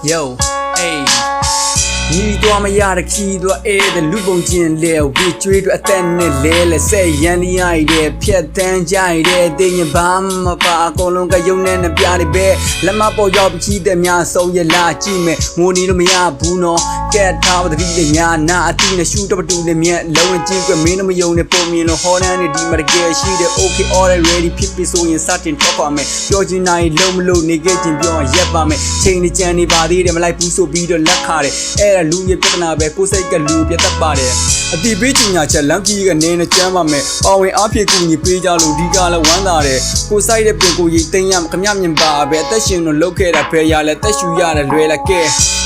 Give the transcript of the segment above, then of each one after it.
Yo, hey. Ni to ma ya da ki to da lu bong jin le we chui to atten ne le sai yan li ai de phat tan jai de tin yin ba ma pa a kon long ka yong ne ne pya de be la ma po yaw chi de mya song ye la chi me mo ni lo ma ya bu no ket tha ba ti de nya na a ti ne shu to tu ne myet long ne chi kwet me no ma yong ne po min lo ho nan ne di ma de ge shi de okay all ready phit pi so yin sa tin talk pa me pyo chin nai lo ma lo ne ge chin pyo yet pa me chain ni chan ni ba thi de ma lai pu so bi do lak kha deလူရဲ့ပြဿနာပဲကိုယ်စိတ်ကလူပြတ်တတ်ပါတယ်အတိပေးချင်ညာချက်လမ်းကြီးကနေနဲ့ကျမ်းပါမယ်ပါဝင်အားဖြည့်ကူညီပေးကြလို့ဒီကလည်းဝမ်းသာတယ်ကိုယ်စိုက်တဲ့ပင်ကိုရိတ်သိမ်းရခမမြင်ပါပဲအသက်ရှင်လို့လုပ်ခဲ့တာဖဲရလဲတက်ရှူရတယ်လွယ်လက်ကဲ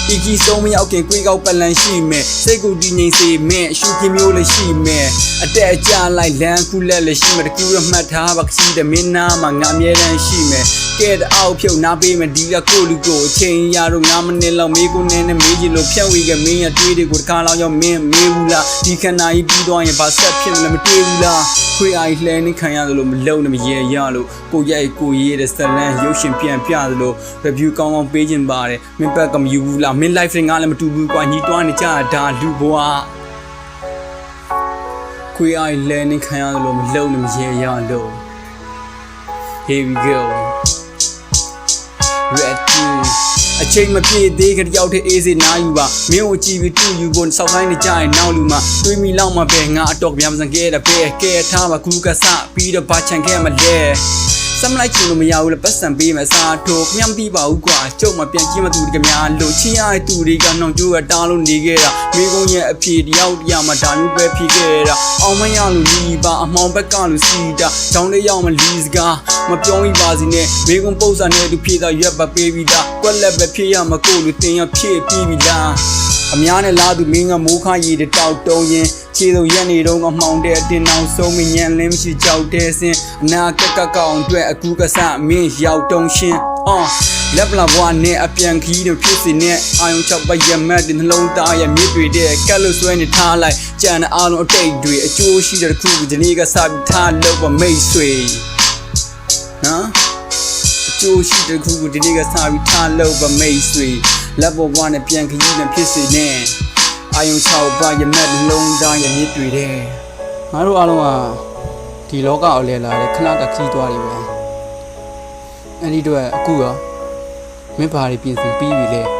ဒီကြီးဆုံးမရောက်ခင်ကိုယ်ကောက်ပလန်ရှိမယ်စိတ်ကိုတည်ငြိမ်စေမယ်အရှုခင်းမျိုးလည်းရှိမယ်အတက်အကျလိုက်လမ်းခုလက်လည်းရှိမယ်တကူရမှတ်ထားပါခစီတဲ့မင်းနာမှာငါအမြဲတမ်းရှိမယ်ကဲတဲ့အောက်ဖြုတ်နားပေးမယ်ဒီကကိုလူကိုအချိန်ရတော့9မိနစ်လောက်မေးကိုနဲ့မေးကြည့်လို့ဖြတ်ဝေကမင်းရတွေးတွေကိုတစ်ခါလောက်ရောက်မင်းမေးဘူးလားဒီခဏကြီးပြီးသွားရင်ဘာဆက်ဖြစ်မလဲမတွေးဘူးလားခွေအိုင်လှဲနေခံရတယ်လို့မလုံးနဲ့မရေရလို့ကိုရိုက်ကိုရေးတဲ့စလန်ရုပ်ရှင်ပြန်ပြသလို review ကောင်းကောင်းပေးခြင်းပါတယ်မင်းဘက်ကမယူဘူးလားမင်း live ငါလည်းမတူဘူးကွာညီတွားနေကြတာလူဘွားခွေအိုင်လှဲနေခံရတယ်လို့မလုံးနဲ့မရေရလို့ Here we go Red team အချိန်မပြည့်သေးကြရောက်တဲ့အေးစေနာယူပါမင်းကိုကြည့်ပြီးတူယူဖို့စောက်တိုင်းနေကြရင်နောက်လူမှာတွေးမိလောက်မှပဲငါအတော့ပြန်မစံခဲ့တာပဲကဲထားပါကူကစပြီးတော့ဘာချန်ခဲ့မလဲစမ်းလိုက်ချင်လို့မရဘူးလေပတ်စံပေးမယ်စာထိုးခမမသိပါဘူးကွာကျုပ်မပြန်ကြည့်မသူတကများလို့ချင်းရတဲ့သူတွေကနှောင်ကျိုးကတားလို့နေခဲ့တာမိကုန်းရဲ့အဖြေတယောက်တယောက်မှဒါမျိုးပဲဖြစ်ခဲ့တာအောင်မရလို့လီပါအမောင်ဘက်ကလို့စီတာကြောင်းလေးရောက်မလီစကားမပြောင်းပါစီနဲ့မိကုန်းပု္ပ္ပာနဲ့သူဖြည့်တာရွက်ပါပေးပြီးသားကွက်လက်ပဲဖြည့်ရမကိုလို့တင်ရဖြည့်ပြီးပြီလားအများနဲ့လာသူမင်းကမိုးခါရည်တောက်တုံးရင်ခြေစုံရက်နေတော့မှောင်တဲ့အတင်အောင်ဆုံးမညံလင်းမရှိကြောက်တဲ့စင်အနာကက်ကကောင်အတွက်အကူကဆမင်းရောက်တုံးရှင်လက်ပလာဘွားနဲ့အပြန်ခီးတို့ဖြစ်စီနဲ့အာယုံချပရမတ်တဲ့နှလုံးသားရဲ့မြစ်တွေတဲ့ကက်လို့ဆွဲနေထားလိုက်ကြံတဲ့အားလုံးအတိတ်တွေအကျိုးရှိတဲ့ခုဒီနေ့ကစပြီးထားလို့ပါမိတ်ဆွေနော်အကျိုးရှိတဲ့ခုဒီနေ့ကစပြီးထားလို့ပါမိတ်ဆွေလက်ပေါ်ဘွားနဲ့ပြန်ခီးနဲ့ဖြစ်စီနဲ့အာယုံချပါရမတ်လုံးသားရဲ့မြစ်တွေတဲ့ငါတို့အားလုံးကဒီလောကကိုလဲလာတဲ့ခဏတခီးသွားတွေပဲအဲ့ဒီတော့အခုရောမင်းဘာတွေပြင်ဆင်ပြီးပြီလဲ